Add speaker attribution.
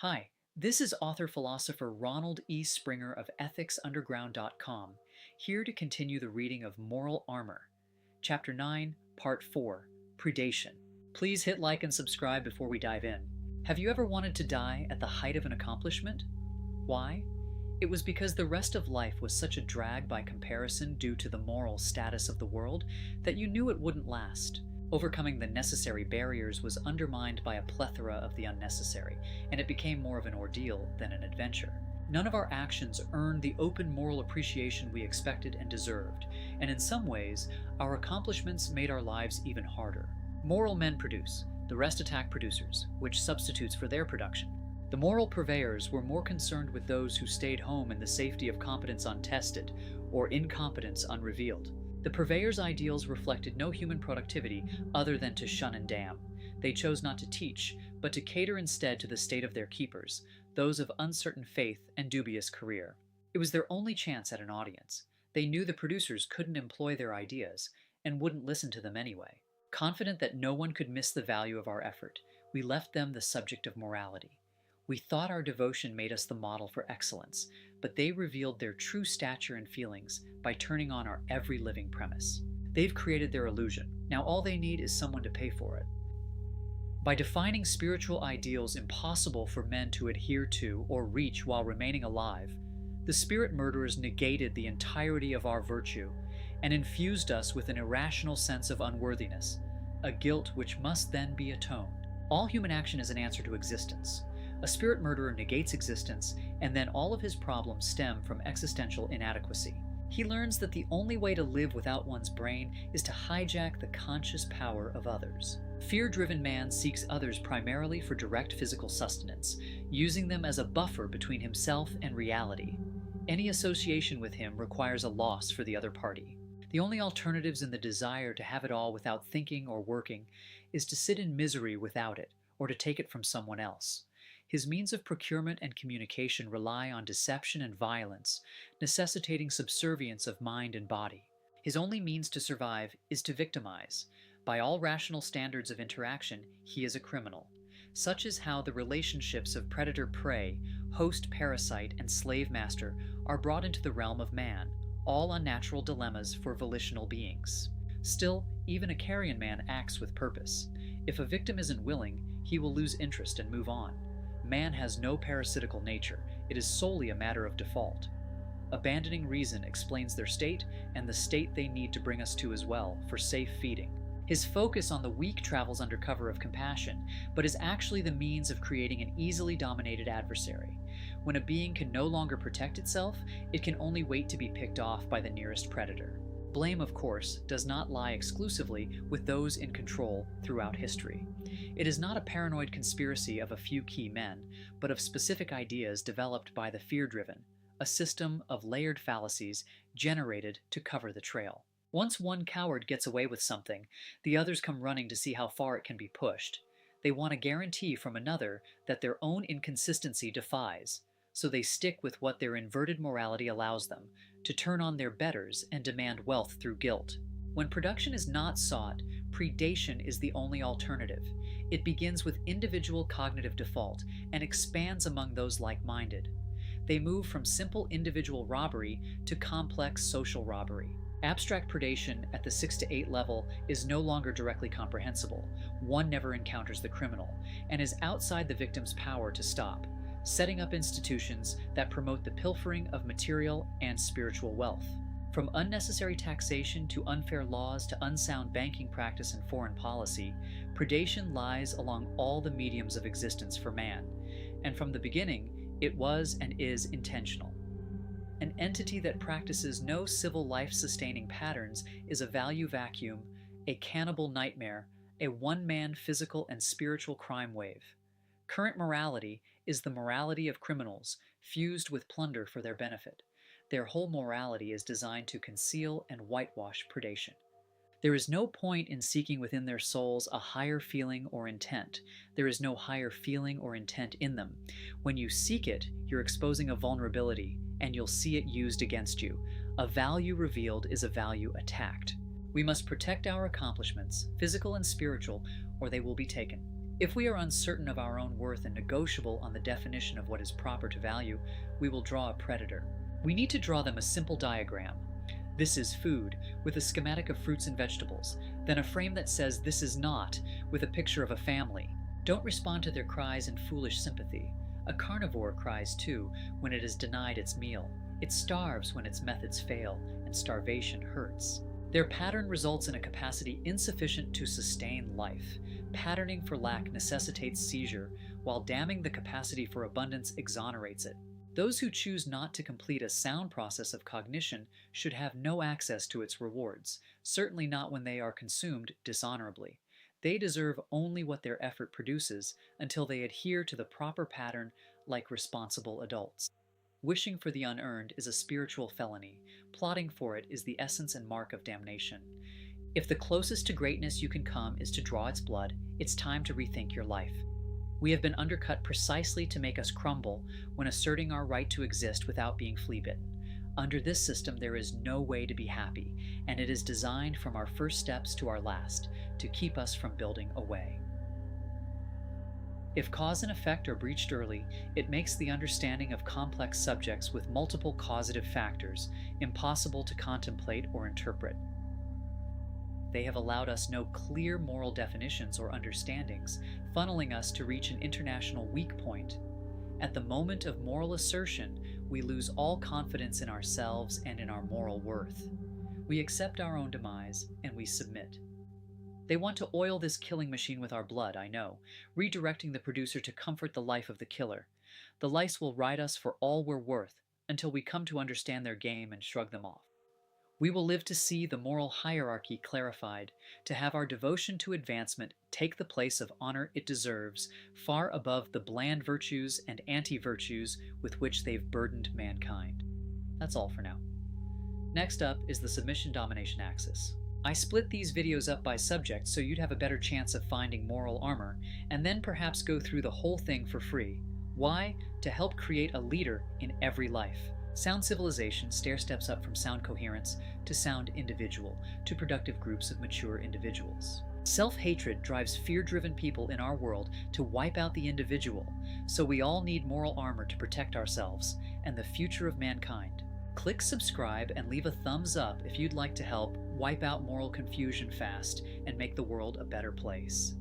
Speaker 1: Hi, this is author-philosopher Ronald E. Springer of EthicsUnderground.com, here to continue the reading of Moral Armor, Chapter 9, Part 4, Predation. Please hit like and subscribe before we dive in. Have you ever wanted to die at the height of an accomplishment? Why? It was because the rest of life was such a drag by comparison due to the moral status of the world that you knew it wouldn't last. Overcoming the necessary barriers was undermined by a plethora of the unnecessary, and it became more of an ordeal than an adventure. None of our actions earned the open moral appreciation we expected and deserved, and in some ways, our accomplishments made our lives even harder. Moral men produce, the rest attack producers, which substitutes for their production. The moral purveyors were more concerned with those who stayed home in the safety of competence untested, or incompetence unrevealed. The purveyors' ideals reflected no human productivity other than to shun and damn. They chose not to teach, but to cater instead to the state of their keepers, those of uncertain faith and dubious career. It was their only chance at an audience. They knew the producers couldn't employ their ideas, and wouldn't listen to them anyway. Confident that no one could miss the value of our effort, we left them the subject of morality. We thought our devotion made us the model for excellence, but they revealed their true stature and feelings by turning on our every living premise. They've created their illusion. Now all they need is someone to pay for it. By defining spiritual ideals impossible for men to adhere to or reach while remaining alive, the spirit murderers negated the entirety of our virtue and infused us with an irrational sense of unworthiness, a guilt which must then be atoned. All human action is an answer to existence. A spirit murderer negates existence, and then all of his problems stem from existential inadequacy. He learns that the only way to live without one's brain is to hijack the conscious power of others. Fear-driven man seeks others primarily for direct physical sustenance, using them as a buffer between himself and reality. Any association with him requires a loss for the other party. The only alternatives in the desire to have it all without thinking or working is to sit in misery without it, or to take it from someone else. His means of procurement and communication rely on deception and violence, necessitating subservience of mind and body. His only means to survive is to victimize. By all rational standards of interaction, he is a criminal. Such is how the relationships of predator-prey, host-parasite, and slave-master are brought into the realm of man, all unnatural dilemmas for volitional beings. Still, even a carrion man acts with purpose. If a victim isn't willing, he will lose interest and move on. Man has no parasitical nature. It is solely a matter of default. Abandoning reason explains their state and the state they need to bring us to as well for safe feeding. His focus on the weak travels under cover of compassion, but is actually the means of creating an easily dominated adversary. When a being can no longer protect itself, it can only wait to be picked off by the nearest predator. Blame, of course, does not lie exclusively with those in control throughout history. It is not a paranoid conspiracy of a few key men, but of specific ideas developed by the fear-driven, a system of layered fallacies generated to cover the trail. Once one coward gets away with something, the others come running to see how far it can be pushed. They want a guarantee from another that their own inconsistency defies, so they stick with what their inverted morality allows them, to turn on their betters and demand wealth through guilt. When production is not sought, predation is the only alternative. It begins with individual cognitive default and expands among those like-minded. They move from simple individual robbery to complex social robbery. Abstract predation at the 6 to 8 level is no longer directly comprehensible. One never encounters the criminal, and is outside the victim's power to stop, setting up institutions that promote the pilfering of material and spiritual wealth. From unnecessary taxation to unfair laws to unsound banking practice and foreign policy, predation lies along all the mediums of existence for man, and from the beginning, it was and is intentional. An entity that practices no civil life-sustaining patterns is a value vacuum, a cannibal nightmare, a one-man physical and spiritual crime wave. Current morality is the morality of criminals, fused with plunder for their benefit. Their whole morality is designed to conceal and whitewash predation. There is no point in seeking within their souls a higher feeling or intent. There is no higher feeling or intent in them. When you seek it, you're exposing a vulnerability, and you'll see it used against you. A value revealed is a value attacked. We must protect our accomplishments, physical and spiritual, or they will be taken. If we are uncertain of our own worth and negotiable on the definition of what is proper to value, we will draw a predator. We need to draw them a simple diagram. This is food, with a schematic of fruits and vegetables, then a frame that says this is not, with a picture of a family. Don't respond to their cries in foolish sympathy. A carnivore cries too when it is denied its meal. It starves when its methods fail, and starvation hurts. Their pattern results in a capacity insufficient to sustain life. Patterning for lack necessitates seizure, while damming the capacity for abundance exonerates it. Those who choose not to complete a sound process of cognition should have no access to its rewards, certainly not when they are consumed dishonorably. They deserve only what their effort produces until they adhere to the proper pattern like responsible adults. Wishing for the unearned is a spiritual felony. Plotting for it is the essence and mark of damnation. If the closest to greatness you can come is to draw its blood, it's time to rethink your life. We have been undercut precisely to make us crumble when asserting our right to exist without being flea-bitten. Under this system, there is no way to be happy, and it is designed from our first steps to our last to keep us from building a way. If cause and effect are breached early, it makes the understanding of complex subjects with multiple causative factors impossible to contemplate or interpret. They have allowed us no clear moral definitions or understandings, funneling us to reach an international weak point. At the moment of moral assertion, we lose all confidence in ourselves and in our moral worth. We accept our own demise, and we submit. They want to oil this killing machine with our blood, I know, redirecting the producer to comfort the life of the killer. The lice will ride us for all we're worth, until we come to understand their game and shrug them off. We will live to see the moral hierarchy clarified, to have our devotion to advancement take the place of honor it deserves, far above the bland virtues and anti-virtues with which they've burdened mankind. That's all for now. Next up is the submission-domination axis. I split these videos up by subject so you'd have a better chance of finding moral armor, and then perhaps go through the whole thing for free. Why? To help create a leader in every life. Sound civilization stair-steps up from sound coherence to sound individual, to productive groups of mature individuals. Self-hatred drives fear-driven people in our world to wipe out the individual, so we all need moral armor to protect ourselves and the future of mankind. Click subscribe and leave a thumbs up if you'd like to help wipe out moral confusion fast and make the world a better place.